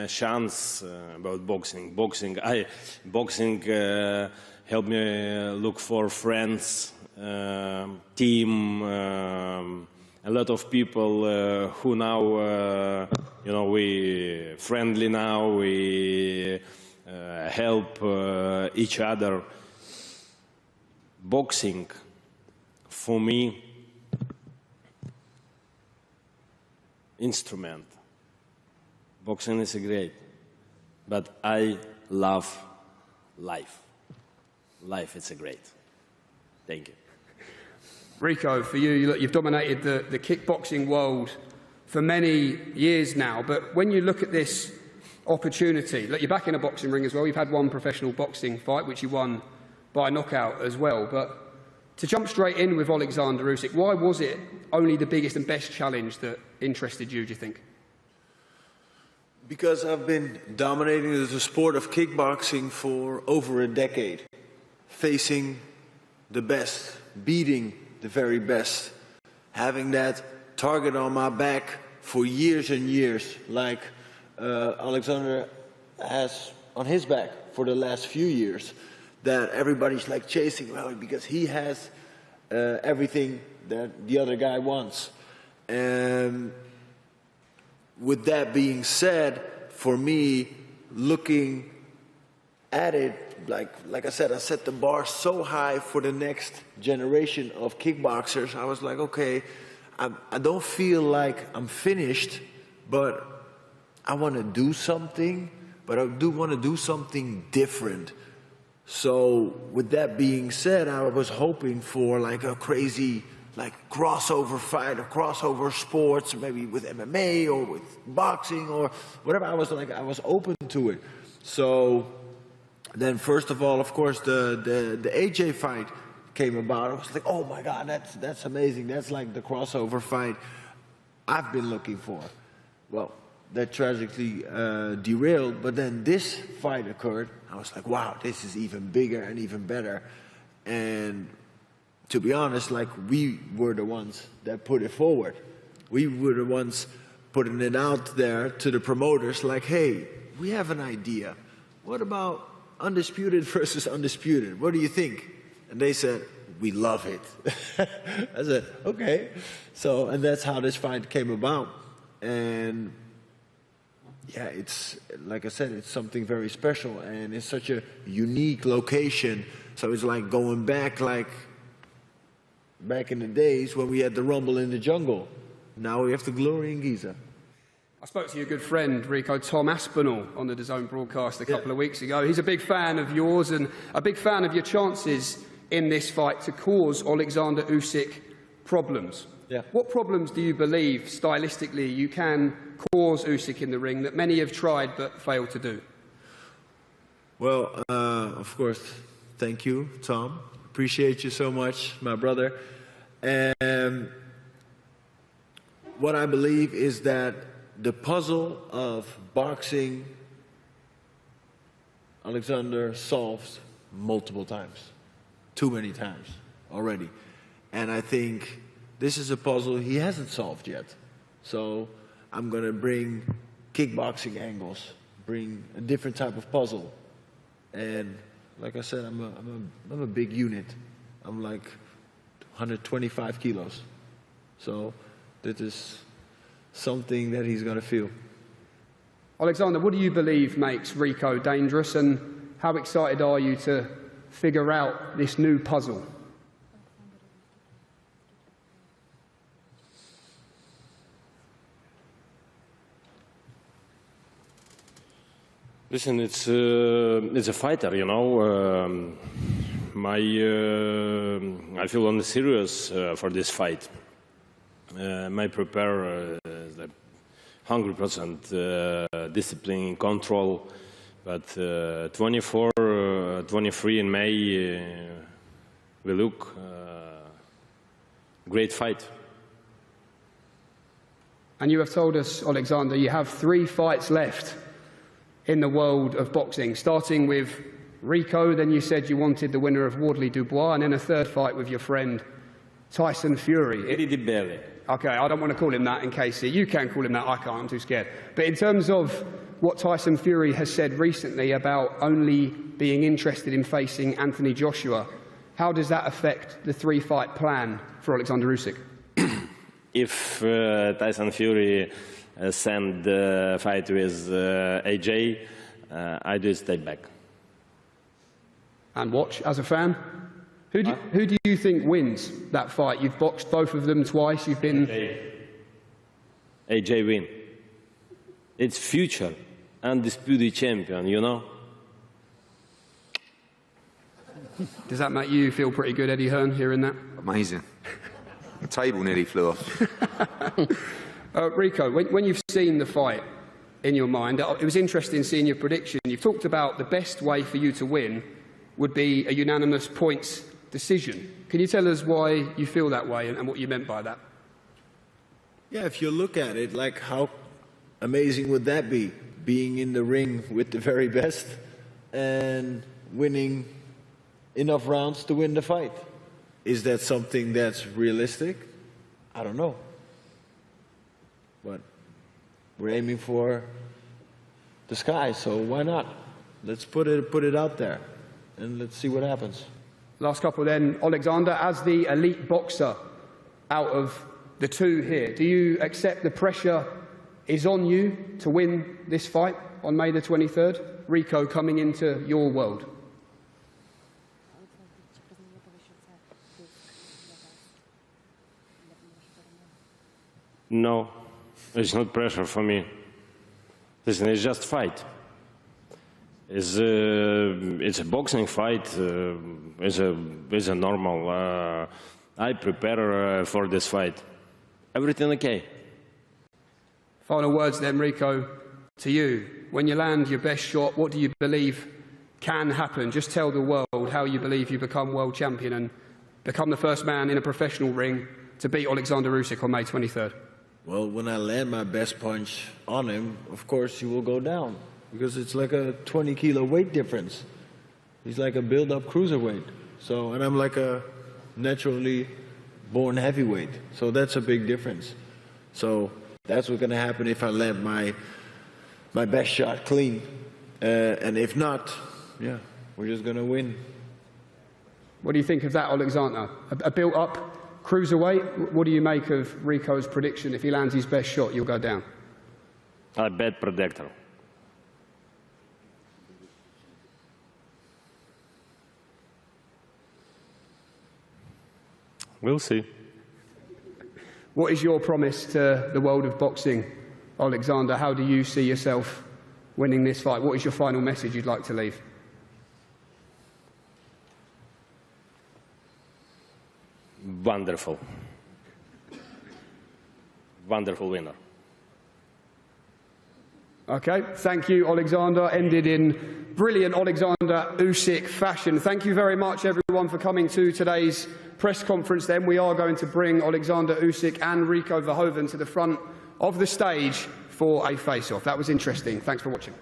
a chance about boxing. Boxing helped me look for friends, team, a lot of people who now, you know, we friendly now. We help each other. Boxing, for me, instrument. Boxing is great, but I love life. Life is great. Thank you. Rico, for you, you've dominated the kickboxing world for many years now, but when you look at this opportunity, look, you're back in a boxing ring as well. You've had one professional boxing fight, which you won by knockout as well, but to jump straight in with Oleksandr Usyk, why was it only the biggest and best challenge that interested you, do you think? Because I've been dominating the sport of kickboxing for over a decade, facing the best, beating the very best, having that target on my back for years and years, like Oleksandr has on his back for the last few years, that everybody's like chasing, well, because he has everything that the other guy wants. And with that being said, for me, looking at it, like I said, I set the bar so high for the next generation of kickboxers. I was like, okay, I don't feel like I'm finished, but I want to do something, but I do want to do something different. So with that being said, I was hoping for like a crazy like crossover fight or crossover sports, maybe with MMA or with boxing or whatever. I was open to it. So then first of all, of course, the AJ fight came about. I was like, oh my God, that's amazing. That's like the crossover fight I've been looking for. Well, that tragically derailed, but then this fight occurred. I was like, wow, this is even bigger and even better. And to be honest, like, we were the ones that put it forward. We were the ones putting it out there to the promoters, like, hey, we have an idea. What about undisputed versus undisputed? What do you think? And they said, we love it. I said, okay. So, and that's how this fight came about. And yeah, it's, like I said, it's something very special, and it's such a unique location. So it's like going back, like back in the days when we had the Rumble in the jungle. Now we have the Glory in Giza. I spoke to your good friend, Rico, Tom Aspinall, on the DAZN broadcast a couple of weeks ago. He's a big fan of yours and a big fan of your chances in this fight to cause Oleksandr Usyk problems. Yeah. What problems do you believe, stylistically, you can cause Usyk in the ring that many have tried but failed to do? Well, of course, thank you, Tom. Appreciate you so much, my brother. And what I believe is that the puzzle of boxing, Oleksandr solved multiple times, too many times already. And I think this is a puzzle he hasn't solved yet. So I'm going to bring kickboxing angles, bring a different type of puzzle. And like I said, I'm a big unit. I'm like 125 kilos. So that is something that he's going to feel. Oleksandr, what do you believe makes Rico dangerous, and how excited are you to figure out this new puzzle? Listen, it's a fighter, you know. I feel on the serious for this fight. I prepare the 100% discipline, control, but 24, 23 in May will look great fight. And you have told us, Oleksandr, you have 3 fights left in the world of boxing, starting with Rico, then you said you wanted the winner of Wardley Dubois, and then a 3rd fight with your friend Tyson Fury. Okay, I don't want to call him that in case you can call him that, I can't, I'm too scared. But in terms of what Tyson Fury has said recently about only being interested in facing Anthony Joshua, how does that affect the 3-fight plan for Oleksandr Usyk? If Tyson Fury send the fight with AJ, I do step back. And watch as a fan? Who do you think wins that fight? You've boxed both of them twice, you've been... AJ win. It's future undisputed champion, you know? Does that make you feel pretty good, Eddie Hearn, hearing that? Amazing. The table nearly flew off. Rico, when you've seen the fight in your mind, it was interesting seeing your prediction. You've talked about the best way for you to win would be a unanimous points decision. Can you tell us why you feel that way and what you meant by that? Yeah, if you look at it, like how amazing would that be? Being in the ring with the very best and winning enough rounds to win the fight. Is that something that's realistic? I don't know. But we're aiming for the sky, so why not? Let's put it out there and let's see what happens. Last couple then, Oleksandr, as the elite boxer out of the 2 here, do you accept the pressure is on you to win this fight on May the 23rd? Rico coming into your world. No, it's not pressure for me. Listen, it's just fight. It's a boxing fight. It's a normal. I prepare for this fight. Everything okay. Final words then, Rico, to you. When you land your best shot, what do you believe can happen? Just tell the world how you believe you become world champion and become the first man in a professional ring to beat Oleksandr Usyk on May 23rd. Well, when I land my best punch on him, of course he will go down because it's like a 20-kilo weight difference. He's like a build-up cruiserweight. So, and I'm like a naturally born heavyweight. So that's a big difference. So that's what's going to happen if I land my best shot clean. And if not, yeah, we're just going to win. What do you think of that, Oleksandr? A built-up cruiserweight? What do you make of Rico's prediction? If he lands his best shot, you'll go down. A bad predictor. We'll see. What is your promise to the world of boxing, Oleksandr? How do you see yourself winning this fight? What is your final message you'd like to leave? Wonderful. Wonderful winner. Okay, thank you, Oleksandr. Ended in brilliant Oleksandr Usyk fashion. Thank you very much, everyone, for coming to today's press conference. Then we are going to bring Oleksandr Usyk and Rico Verhoeven to the front of the stage for a face-off. That was interesting. Thanks for watching.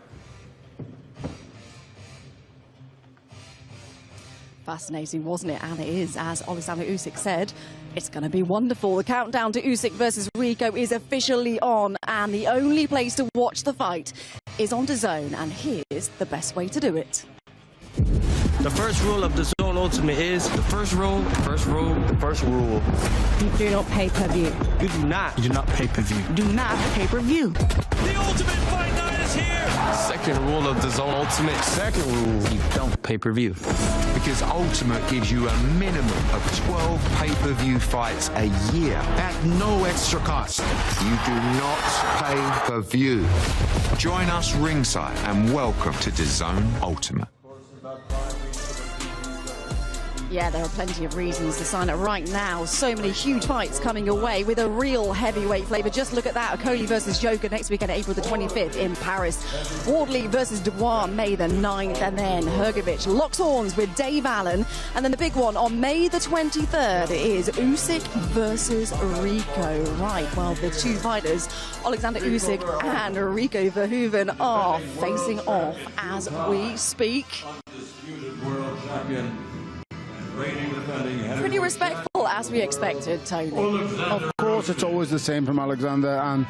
Fascinating, wasn't it? And it is, as Oleksandr Usyk said, it's going to be wonderful. The countdown to Usyk versus Rico is officially on, and the only place to watch the fight is on DAZN, and here's the best way to do it. The first rule of DAZN Ultimate is the first rule. You do not pay-per-view. You do not. You do not pay-per-view. Do not pay-per-view. The Ultimate Fight Night is here. Second rule of DAZN Ultimate. Second rule, you don't pay-per-view. Because Ultimate gives you a minimum of 12 pay-per-view fights a year at no extra cost. You do not pay per view. Join us ringside and welcome to DAZN Ultimate. Yeah, there are plenty of reasons to sign up right now. So many huge fights coming away with a real heavyweight flavour. Just look at that. Okolie versus Joker next weekend, April the 25th in Paris. Wardley versus Dubois, May the 9th. And then Hrgovic locks horns with Dave Allen. And then the big one on May the 23rd is Usyk versus Rico. Right, well, the two fighters, Oleksandr Usyk and Rico Verhoeven, are facing off as we speak. World champion. Pretty respectful, as we expected, Tony. Of course, it's always the same from Alexander, and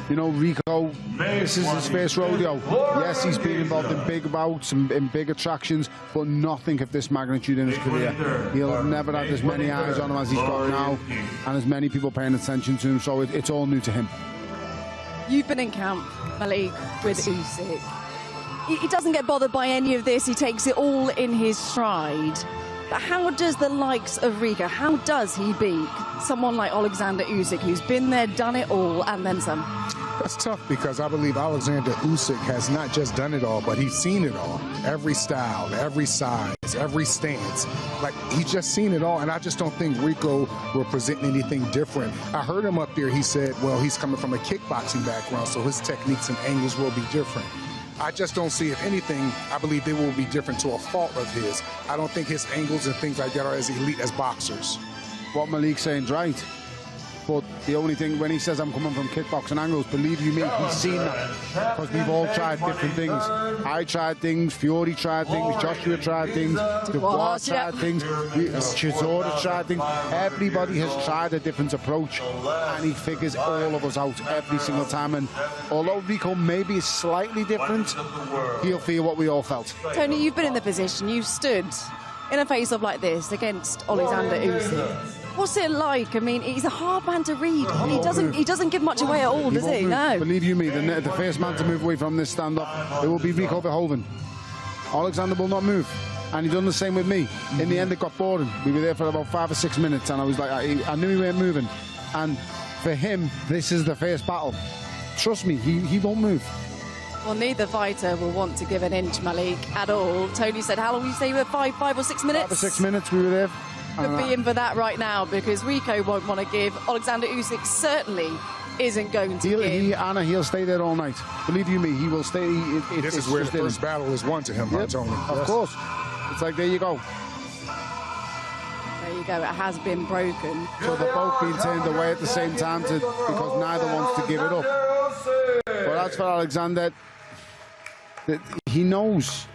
you know, Rico, this is his first rodeo. Yes, he's been involved in big bouts and in big attractions, but nothing of this magnitude in his career. He'll have never had as many eyes on him as he's got now, and as many people paying attention to him, so it's all new to him. You've been in camp, Malik, with Usyk. He doesn't get bothered by any of this. He takes it all in his stride. But how does the likes of Rico, how does he beat someone like Oleksandr Usyk, who's been there, done it all, and then some? That's tough because I believe Oleksandr Usyk has not just done it all, but he's seen it all. Every style, every size, every stance. Like, he's just seen it all, and I just don't think Rico will present anything different. I heard him up there, he said, well, he's coming from a kickboxing background, so his techniques and angles will be different. I just don't see, if anything, I believe they will be different to a fault of his. I don't think his angles and things like that are as elite as boxers. What Malik's saying's right. But the only thing, when he says I'm coming from kickboxing angles, believe you me, he's seen that. Because we've all tried different things. I tried things, Fury tried things, Joshua tried things, Dubois tried things, Chisora tried things. Everybody has tried a different approach, and he figures all of us out every single time. And although Rico maybe is slightly different, he'll feel what we all felt. Tony, you've been in the position, you've stood in a face-off like this against Oleksandr Usyk. What's it like? I mean, he's a hard man to read. He doesn't give much away at all, does he? No. Believe you me, the first man to move away from this stand-up, it will be Rico Verhoeven. Oleksandr will not move. And he done the same with me. In the end, it got boring. We were there for about 5 or 6 minutes, and I was like, I knew he weren't moving. And for him, this is the first battle. Trust me, he won't move. Well, neither fighter will want to give an inch, Malik, at all. Tony said, how long did you say you were? 5 or 6 minutes? 5 or 6 minutes we were there. Could be in for that right now, because Rico won't want to give. Oleksandr Usyk certainly isn't going to give. Anna, he'll stay there all night. Believe you me, he will stay. This is where the first battle is won to him, Tony. Of course. It's like, there you go. There you go, it has been broken. So they're both being turned away at the same time because neither wants to give it up. But as for Alexander, he knows.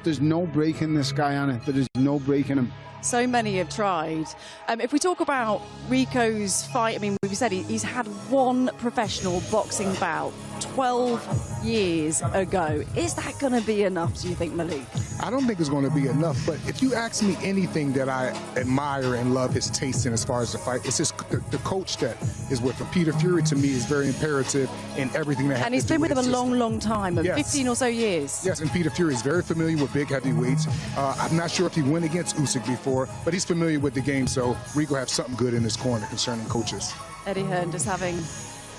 There's no break in this guy, Anna. There is no break in him. So many have tried. If we talk about Rico's fight, I mean, we've said he's had one professional boxing bout 12 years ago. Is that going to be enough, do you think, Malik? I don't think it's going to be enough, but if you ask me anything that I admire and love his taste in as far as the fight, it's just the coach that is with him. Peter Fury, to me, is very imperative in everything that happens. And he's been with him a long time, 15 or so years. Yes, and Peter Fury is very familiar with big heavyweights. I'm not sure if he went against Usyk before, but he's familiar with the game, so Rico have something good in his corner concerning coaches. Eddie Hearn just having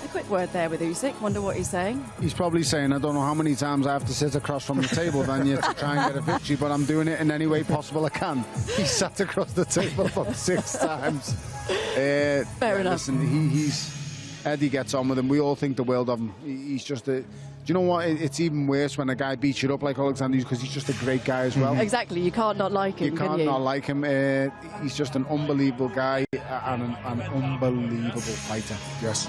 a quick word there with Usyk. Wonder what he's saying. He's probably saying, I don't know how many times I have to sit across from the table then yet to try and get a victory, but I'm doing it in any way possible I can. He sat across the table about 6 times. Fair enough. Listen, Eddie gets on with him. We all think the world of him. He's just a... Do you know what? It's even worse when a guy beats you up like Oleksandr, because he's just a great guy as well. Exactly. You can't not like him, You can't not like him. He's just an unbelievable guy and an unbelievable fighter. Yes.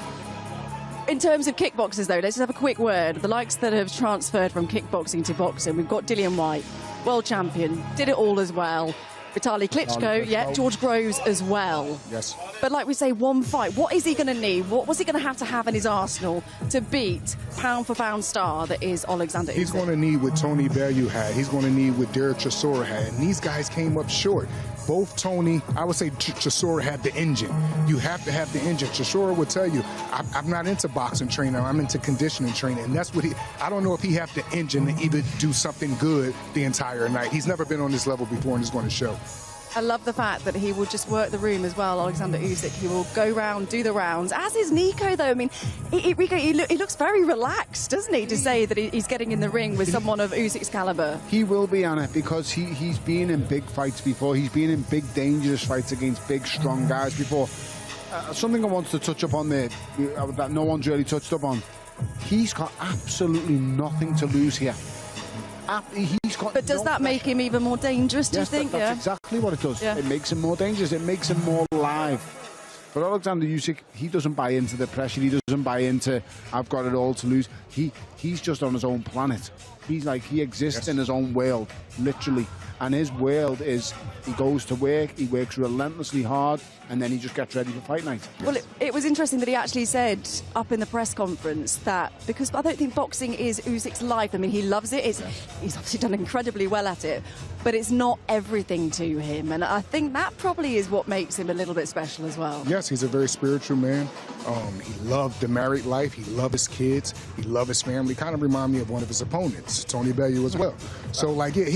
In terms of kickboxers, though, let's just have a quick word. The likes that have transferred from kickboxing to boxing. We've got Dillian Whyte, world champion, did it all as well. Vitaly Klitschko, yeah, George Groves as well. Yes. But like we say, one fight. What is he going to need? What was he going to have in his arsenal to beat pound-for-pound star that is Oleksandr Usyk? He's going to need what Tony Bellew had. He's going to need what Derek Chisora had. And these guys came up short. both Tony, I would say Chisora had the engine. You have to have the engine. Chisora would tell you, I'm not into boxing training, I'm into conditioning training. And that's what I don't know if he have the engine to either do something good the entire night. He's never been on this level before and it's going to show. I love the fact that he will just work the room as well, Oleksandr Usyk. He will go round, do the rounds, as is Nico, though. I mean, Rico, he looks very relaxed, doesn't he, to say that he's getting in the ring with someone of Usyk's caliber? He will be, Anna, because he's been in big fights before. He's been in big, dangerous fights against big, strong guys before. Something I wanted to touch up on there that no one's really touched up on. He's got absolutely nothing to lose here. But does that make him even more dangerous, do you think? That's exactly what it does. Yeah. It makes him more dangerous. It makes him more live. But Oleksandr Usyk, he doesn't buy into the pressure. He doesn't buy into, I've got it all to lose. He's just on his own planet. He's like, he exists in his own world, literally. And his world is, he goes to work, he works relentlessly hard, and then he just gets ready for fight night. Well, it was interesting that he actually said up in the press conference that, because I don't think boxing is Usyk's life. I mean, he loves it. He's obviously done incredibly well at it, but it's not everything to him. And I think that probably is what makes him a little bit special as well. Yes, he's a very spiritual man. He loved the married life. He loved his kids. He loved his family. Kind of remind me of one of his opponents, Tony Bellew, as well. So, like, yeah,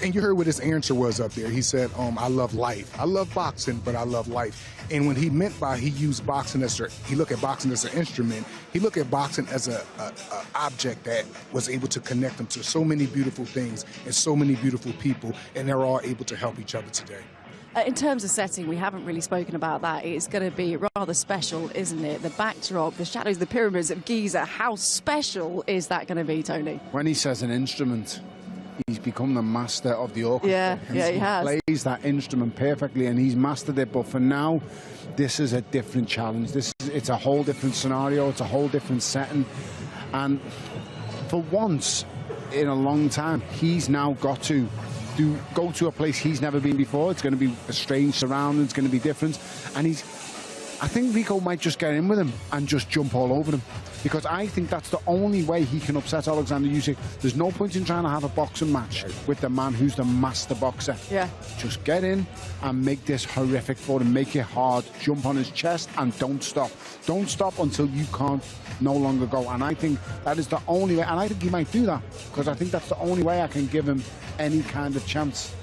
and you heard what his answer was up there. He said, I love life. I love boxing, but I love life. And when he meant by he used boxing he looked at boxing as an instrument, he looked at boxing as a object that was able to connect him to so many beautiful things and so many beautiful people, and they're all able to help each other today. In terms of setting, we haven't really spoken about that. It's going to be rather special, isn't it? The backdrop, the shadows, the Pyramids of Giza. How special is that going to be, Tony? When he says an instrument, he's become the master of the orchestra. Yeah, he has. He plays that instrument perfectly, and he's mastered it. But for now, this is a different challenge. It's a whole different scenario. It's a whole different setting. And for once in a long time, he's now got to go to a place he's never been before. It's going to be a strange surrounding. It's going to be different. And I think Rico might just get in with him and just jump all over him, because I think that's the only way he can upset Oleksandr Usyk. There's no point in trying to have a boxing match with the man who's the master boxer. Yeah. Just get in and make this horrific for him. Make it hard. Jump on his chest and don't stop. Don't stop until you can't no longer go. And I think that is the only way. And I think he might do that, because I think that's the only way I can give him any kind of chance.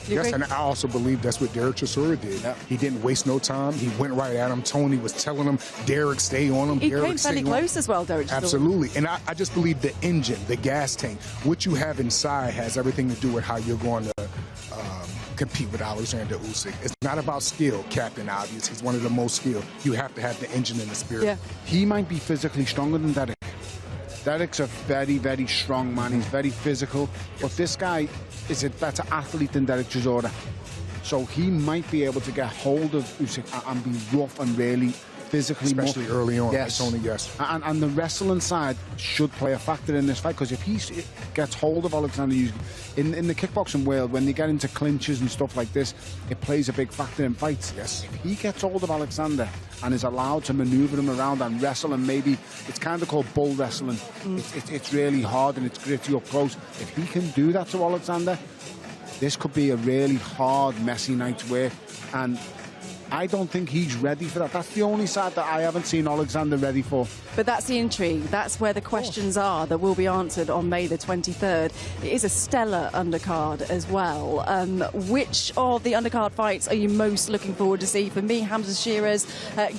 Yes, and I also believe that's what Derek Chisora did. Yeah. He didn't waste no time. He went right at him. Tony was telling him, Derek, stay on him. He came fairly close as well, Derek Chisora. Absolutely. And I just believe the engine, the gas tank, what you have inside has everything to do with how you're going to compete with Oleksandr Usyk. It's not about skill, Captain Obvious. He's one of the most skilled. You have to have the engine and the spirit. Yeah. He might be physically stronger than Derek. Derek's a very, very strong man. He's very physical. But this guy is a better athlete than Derek Chisora. So he might be able to get hold of Usyk and be rough and really physically, especially early on. Yes. Tony, yes. And the wrestling side should play a factor in this fight, because if he gets hold of Oleksandr Usyk, in the kickboxing world, when they get into clinches and stuff like this, it plays a big factor in fights. Yes. If he gets hold of Oleksandr and is allowed to maneuver him around and wrestle, and maybe it's kind of called bull wrestling. It's really hard and it's gritty up close. If he can do that to Oleksandr, this could be a really hard, messy night's work. And I don't think he's ready for that. That's the only side that I haven't seen Oleksandr ready for. But that's the intrigue. That's where the questions are that will be answered on May the 23rd. It is a stellar undercard as well. Which of the undercard fights are you most looking forward to see? For me, Hamza Shearer's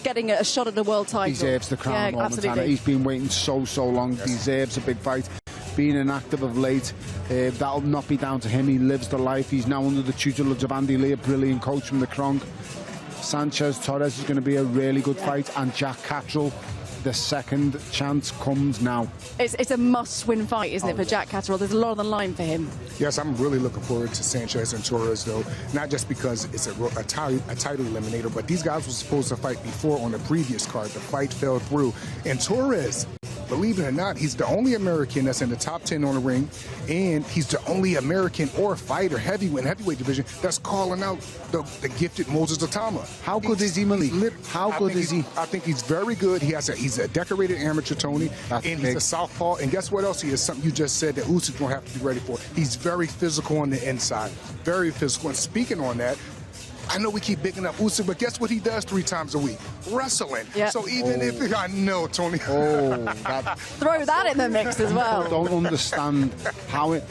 getting a shot at the world title. He deserves the crown, absolutely. He's been waiting so long. Yes. He deserves a big fight. Being inactive of late, that'll not be down to him. He lives the life. He's now under the tutelage of Andy Lee, a brilliant coach from the Kronk. Sanchez-Torres is going to be a really good fight, and Jack Catterall, the second chance comes now. It's a must-win fight, isn't it, for Jack Catterall? There's a lot on the line for him. Yes, I'm really looking forward to Sanchez and Torres, though, not just because it's a title eliminator, but these guys were supposed to fight before on the previous card. The fight fell through, and Torres, believe it or not, he's the only American that's in the top 10 on the ring, and he's the only American or fighter, heavyweight division, that's calling out the gifted Moses Atama. How good is he, Malik? How good is he? I think he's very good. He's a decorated amateur, Tony, and he's a southpaw. And guess what else he is? Something you just said that Usyk's going to have to be ready for. He's very physical on the inside, very physical. And speaking on that, I know we keep bigging up Usyk, but guess what he does 3 times a week? Wrestling. Yeah. So even if I know, Tony. Throw that in the mix as well. I don't understand how it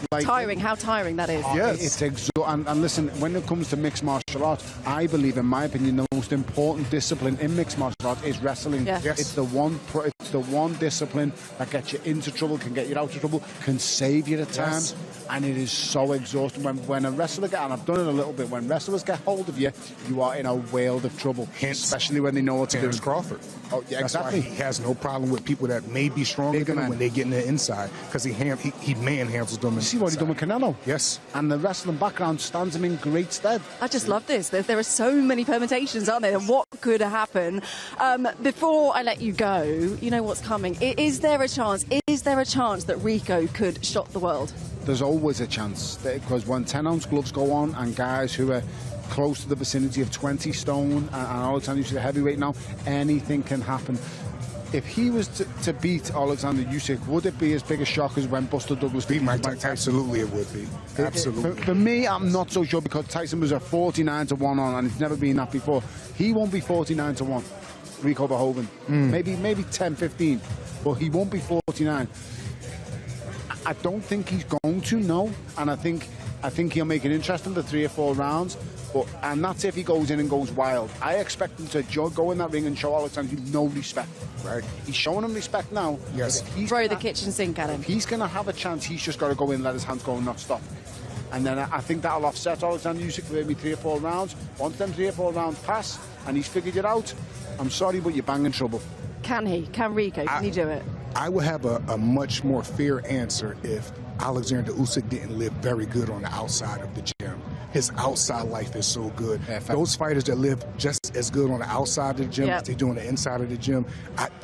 how tiring that is. Yes. It's and listen, when it comes to mixed martial arts, I believe, in my opinion, the most important discipline in mixed martial arts is wrestling. Yeah. Yes. It's the one discipline that gets you into trouble, can get you out of trouble, can save you at times, and it is so exhausting. When a wrestler and I've done it a little bit, when wrestlers get hold of you, you are in a world of trouble, especially when they know what to do. Crawford. Oh, yeah, exactly. That's why he has no problem with people that may be stronger than him when they get in the inside, because he manhandles them. See what he done with Canelo? Yes. And the wrestling background stands him in great stead. I just love this. There are so many permutations, aren't there? What could happen? Before I let you go, you know what's coming. Is there a chance? Is there a chance that Rico could shock the world? There's always a chance, because when 10-ounce gloves go on and guys who are close to the vicinity of 20 stone, and Oleksandr Usyk, heavyweight now, anything can happen. If he was to beat Oleksandr Usyk, would it be as big a shock as when Buster Douglas beat Mike Tyson? Absolutely, it would be. Absolutely. For me, I'm not so sure, because Tyson was a 49-1 on, and it's never been that before. He won't be 49-1. Rico Verhoeven, maybe 10-15, but he won't be 49. I don't think he's going to, no, and I think he'll make it interesting, the 3 or 4 rounds. And that's if he goes in and goes wild. I expect him to go in that ring and show Oleksandr no respect. Right? He's showing him respect now. Yes. Throw the kitchen sink at him. If he's going to have a chance, he's just got to go in, let his hands go and not stop. And then I think that'll offset Oleksandr Usyk for maybe 3 or 4 rounds. Once them 3 or 4 rounds pass and he's figured it out, I'm sorry, but you're banging trouble. Can he? Can Rico? Can he do it? I would have a much more fair answer if Oleksandr Usyk didn't live very good on the outside of the gym. His outside life is so good. Those fighters that live just as good on the outside of the gym as they do on the inside of the gym,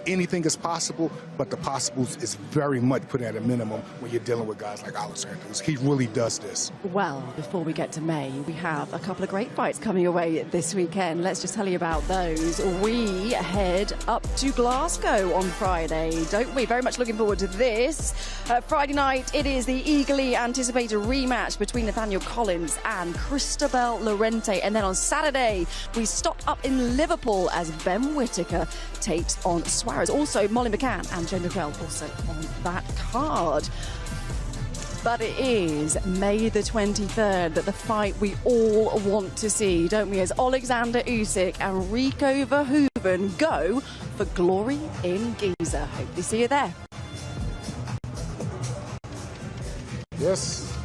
anything is possible, but the possibles is very much put at a minimum when you're dealing with guys like Oleksandr Usyk. He really does this. Well, before we get to May, we have a couple of great fights coming away this weekend. Let's just tell you about those. We head up to Glasgow on Friday, don't we? Very much looking forward to this. Friday night, it is the eagerly anticipated rematch between Nathaniel Collins and Cristobal Lorente. And then on Saturday, we stop up in Liverpool as Ben Whittaker takes on Suarez. Also, Molly McCann and Joe McGrail also on that card. But it is May the 23rd that the fight we all want to see, don't we? As Oleksandr Usyk and Rico Verhoeven go for glory in Giza. Hope to see you there. Yes.